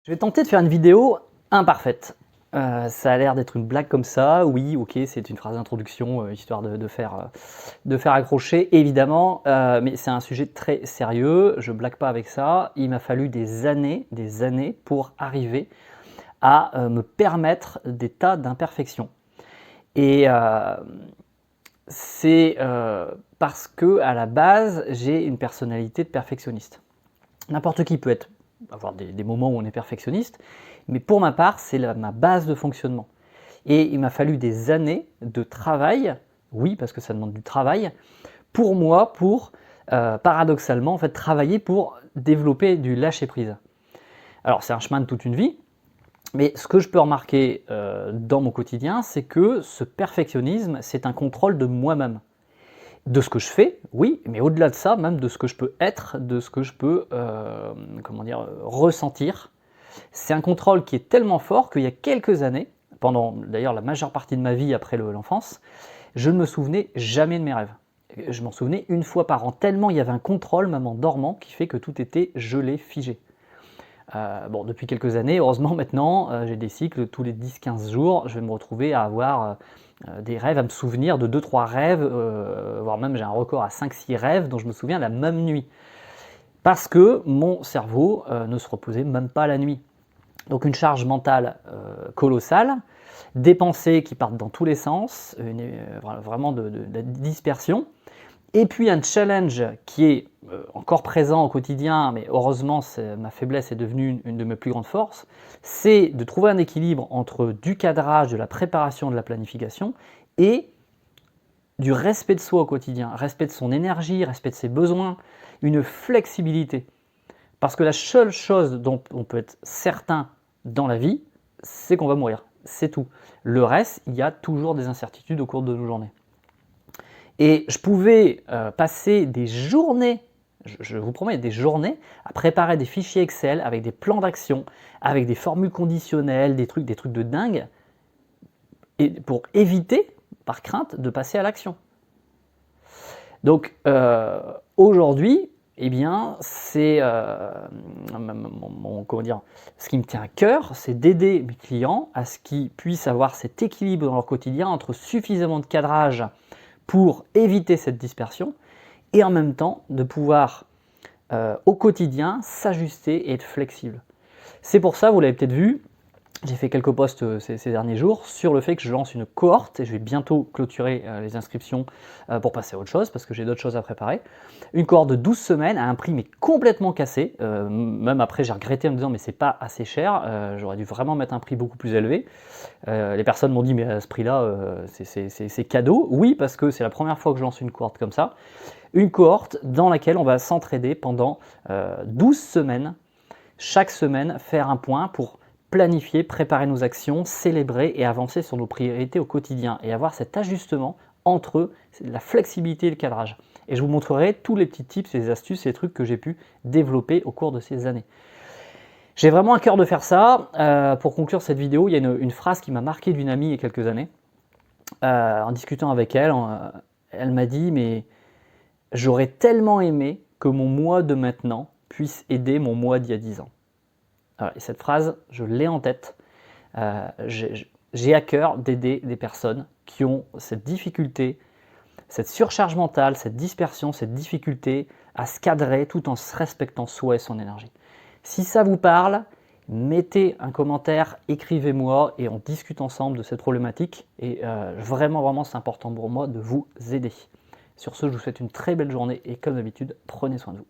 Je vais tenter de faire une vidéo imparfaite. Ça a l'air d'être une blague comme ça, oui, ok, c'est une phrase d'introduction, histoire de faire accrocher, évidemment, mais c'est un sujet très sérieux, je blague pas avec ça. Il m'a fallu des années pour arriver à me permettre des tas d'imperfections. Et c'est parce que, à la base, j'ai une personnalité de perfectionniste. N'importe qui peut avoir des moments où on est perfectionniste, mais pour ma part, c'est ma base de fonctionnement. Et il m'a fallu des années de travail, oui, parce que ça demande du travail, pour moi, pour paradoxalement, en fait, travailler pour développer du lâcher-prise. Alors, c'est un chemin de toute une vie, mais ce que je peux remarquer dans mon quotidien, c'est que ce perfectionnisme, c'est un contrôle de moi-même. De ce que je fais, oui, mais au-delà de ça, même de ce que je peux être, de ce que je peux ressentir. C'est un contrôle qui est tellement fort qu'il y a quelques années, pendant d'ailleurs la majeure partie de ma vie après l'enfance, je ne me souvenais jamais de mes rêves. Je m'en souvenais une fois par an, tellement il y avait un contrôle, même en dormant, qui fait que tout était gelé, figé. Bon, depuis quelques années, heureusement maintenant, j'ai des cycles tous les 10-15 jours, je vais me retrouver à avoir des rêves, à me souvenir de 2-3 rêves, voire même j'ai un record à 5-6 rêves dont je me souviens la même nuit. Parce que mon cerveau ne se reposait même pas la nuit. Donc une charge mentale colossale, des pensées qui partent dans tous les sens, vraiment de la dispersion, et puis un challenge qui est encore présent au quotidien, mais heureusement ma faiblesse est devenue une de mes plus grandes forces, c'est de trouver un équilibre entre du cadrage, de la préparation, de la planification, et du respect de soi au quotidien, respect de son énergie, respect de ses besoins, une flexibilité. Parce que la seule chose dont on peut être certain dans la vie, c'est qu'on va mourir, c'est tout. Le reste, il y a toujours des incertitudes au cours de nos journées. Et je pouvais passer des journées, je vous promets, des journées à préparer des fichiers Excel avec des plans d'action, avec des formules conditionnelles, des trucs de dingue, et pour éviter, par crainte, de passer à l'action. Donc aujourd'hui, eh bien, c'est ce qui me tient à cœur, c'est d'aider mes clients à ce qu'ils puissent avoir cet équilibre dans leur quotidien entre suffisamment de cadrage pour éviter cette dispersion et en même temps de pouvoir au quotidien s'ajuster et être flexible. C'est pour ça, vous l'avez peut-être vu, j'ai fait quelques posts ces derniers jours sur le fait que je lance une cohorte et je vais bientôt clôturer les inscriptions pour passer à autre chose parce que j'ai d'autres choses à préparer. Une cohorte de 12 semaines à un prix mais complètement cassé. Même après j'ai regretté en me disant mais c'est pas assez cher, j'aurais dû vraiment mettre un prix beaucoup plus élevé. Les personnes m'ont dit mais à ce prix-là c'est cadeau. Oui, parce que c'est la première fois que je lance une cohorte comme ça. Une cohorte dans laquelle on va s'entraider pendant 12 semaines. Chaque semaine faire un point pour planifier, préparer nos actions, célébrer et avancer sur nos priorités au quotidien et avoir cet ajustement entre la flexibilité et le cadrage. Et je vous montrerai tous les petits tips, les astuces, les trucs que j'ai pu développer au cours de ces années. J'ai vraiment à cœur de faire ça. Pour conclure cette vidéo, il y a une phrase qui m'a marqué d'une amie il y a quelques années. En discutant avec elle, elle m'a dit « mais j'aurais tellement aimé que mon moi de maintenant puisse aider mon moi d'il y a 10 ans ». Et cette phrase, je l'ai en tête. J'ai à cœur d'aider des personnes qui ont cette difficulté, cette surcharge mentale, cette dispersion, cette difficulté à se cadrer tout en se respectant soi et son énergie. Si ça vous parle, mettez un commentaire, écrivez-moi et on discute ensemble de cette problématique. Et vraiment, c'est important pour moi de vous aider. Sur ce, je vous souhaite une très belle journée et comme d'habitude, prenez soin de vous.